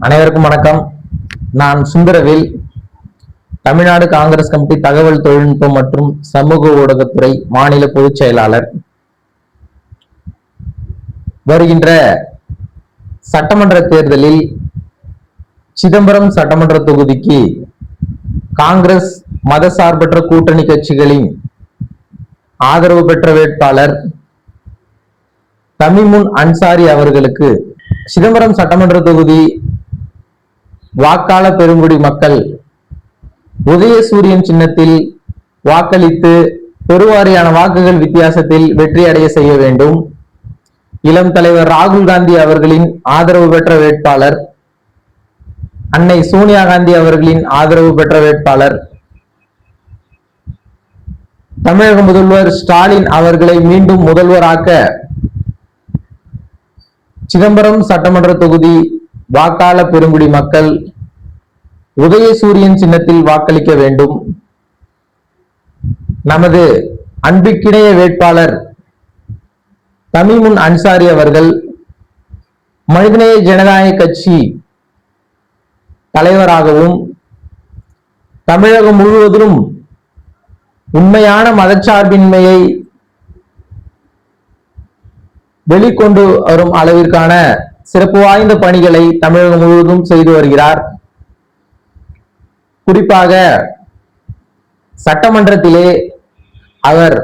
அனைவருக்கும் வணக்கம். நான் சுந்தரவேல், தமிழ்நாடு காங்கிரஸ் கமிட்டி தகவல் தொழில்நுட்பம் மற்றும் சமூக ஊடகத்துறை மாநில பொதுச் செயலாளர். வருகின்ற சட்டமன்ற தேர்தலில் சிதம்பரம் சட்டமன்ற தொகுதிக்கு காங்கிரஸ் மதசார்பற்ற கூட்டணி கட்சிகளின் ஆதரவு பெற்ற வேட்பாளர் தமிமுன் அன்சாரி அவர்களுக்கு சிதம்பரம் சட்டமன்ற தொகுதி வாக்காள பெருங்குடி மக்கள் உதயசூரியன் சின்னத்தில் வாக்களித்து பெருவாரியான வாக்குகள் வித்தியாசத்தில் வெற்றி அடைய செய்ய வேண்டும். இளம் தலைவர் ராகுல் காந்தி அவர்களின் ஆதரவு பெற்ற வேட்பாளர், அன்னை சோனியா காந்தி அவர்களின் ஆதரவு பெற்ற வேட்பாளர், தமிழக முதல்வர் ஸ்டாலின் அவர்களை மீண்டும் முதல்வராக்க சிதம்பரம் சட்டமன்ற தொகுதி வாக்காள பெருங்குடி மக்கள் உதயசூரியன் சின்னத்தில் வாக்களிக்க வேண்டும். நமது அன்பிற்கிணைய வேட்பாளர் தமிமுன் அன்சாரி அவர்கள் மனிதநேய ஜனநாயக கட்சி தலைவராகவும் தமிழகம் முழுவதிலும் உண்மையான மதச்சார்பின்மையை வெளிக்கொண்டு வரும் அளவிற்கான சிறப்பு வாய்ந்த பணிகளை தமிழகம் முழுவதும் செய்து வருகிறார். குறிப்பாக சட்டமன்றத்திலே அவர்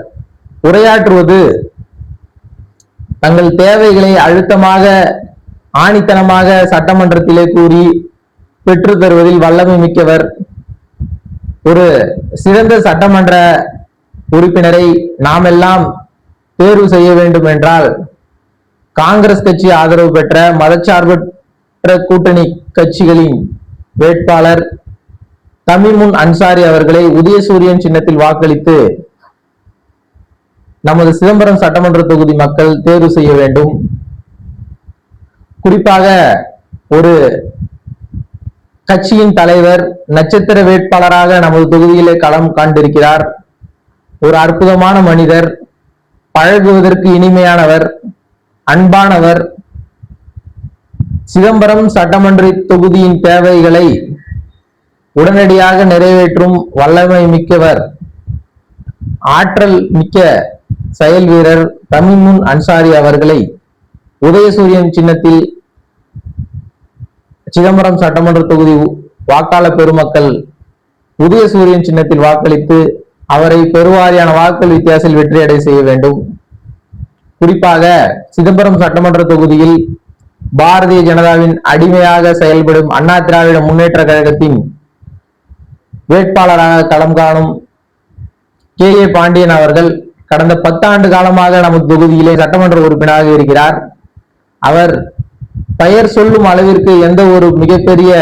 உரையாற்றுவது தங்கள் தேவைகளை அழுத்தமாக ஆணித்தனமாக சட்டமன்றத்திலே கூறி பெற்று தருவதில் வல்லமை மிக்கவர். ஒரு சிறந்த சட்டமன்ற உறுப்பினரை நாம் எல்லாம் தேர்வு செய்ய வேண்டும் என்றால் காங்கிரஸ் கட்சி ஆதரவு பெற்ற மதச்சார்பற்ற கூட்டணி கட்சிகளின் வேட்பாளர் தமிமுன் அன்சாரி அவர்களை உதயசூரியன் சின்னத்தில் வாக்களித்து நமது சிதம்பரம் சட்டமன்ற தொகுதி மக்கள் தேர்வு செய்ய வேண்டும். குறிப்பாக ஒரு கட்சியின் தலைவர் நட்சத்திர வேட்பாளராக நமது தொகுதியிலே களம் காண்டிருக்கிறார். ஒரு அற்புதமான மனிதர், பழகுவதற்கு இனிமையானவர், அன்பானவர். சிதம்பரம் சட்டமன்ற தொகுதியின் தேவைகளை உடனடியாக நிறைவேற்றும் வல்லமை மிக்கவர், ஆற்றல் மிக்க செயல் வீரர் தமிமுன் அன்சாரி அவர்களை உதயசூரியன் சின்னத்தில் சிதம்பரம் சட்டமன்ற தொகுதி வாக்காள பெருமக்கள் உதயசூரியன் சின்னத்தில் வாக்களித்து அவரை பெருவாரியான வாக்குகள் வித்தியாசத்தில் வெற்றியடை செய்ய வேண்டும். குறிப்பாக சிதம்பரம் சட்டமன்ற தொகுதியில் பாரதிய ஜனதாவின் அடிமையாக செயல்படும் அண்ணா திராவிட முன்னேற்ற கழகத்தின் வேட்பாளராக களம் காணும் கே ஏ பாண்டியன் அவர்கள் கடந்த 10 ஆண்டு காலமாக நமது தொகுதியிலே சட்டமன்ற உறுப்பினராக இருக்கிறார். அவர் பெயர் சொல்லும் அளவிற்கு எந்த ஒரு மிகப்பெரிய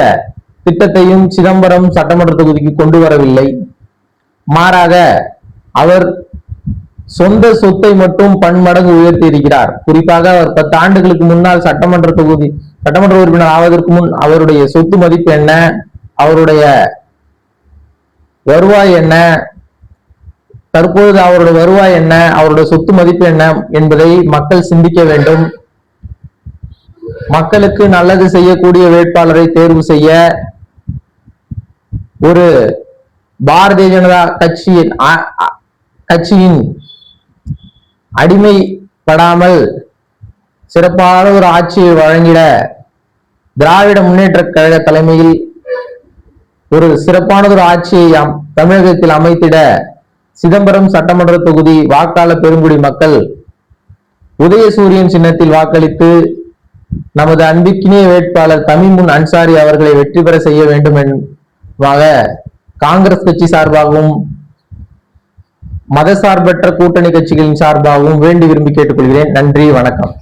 திட்டத்தையும் சிதம்பரம் சட்டமன்ற தொகுதிக்கு கொண்டு வரவில்லை. மாறாக அவர் சொந்த சொத்தை மட்டும் பன்மடங்கு உயர்த்தி இருக்கிறார். குறிப்பாக அவர் 10 ஆண்டுகளுக்கு முன்னால் சட்டமன்ற உறுப்பினர் ஆவதற்கு முன் அவருடைய சொத்து மதிப்பு என்ன, அவருடைய வருவாய் என்ன, தற்பொழுது அவருடைய வருவாய் என்ன, அவருடைய சொத்து மதிப்பு என்ன என்பதை மக்கள் சிந்திக்க வேண்டும். மக்களுக்கு நல்லது செய்யக்கூடிய வேட்பாளரை தேர்வு செய்ய ஒரு பாரதிய ஜனதா கட்சியின் அடிமைப்படாமல் சிறப்பான ஒரு ஆட்சியை வழங்கிட திராவிட முன்னேற்ற கழக தலைமையில் ஒரு சிறப்பானது ஒரு ஆட்சியை தமிழகத்தில் அமைத்திட சிதம்பரம் சட்டமன்ற தொகுதி வாக்காள பெருங்குடி மக்கள் உதயசூரியன் சின்னத்தில் வாக்களித்து நமது அன்பிற்கினிய வேட்பாளர் தமிமுன் அன்சாரி அவர்களை வெற்றி பெற செய்ய வேண்டும் என்பதாக காங்கிரஸ் கட்சி சார்பாகவும் மதசார்பற்ற கூட்டணி கட்சிகளின் சார்பாகவும் வேண்டி விரும்பி கேட்டுக்கொள்கிறேன். நன்றி, வணக்கம்.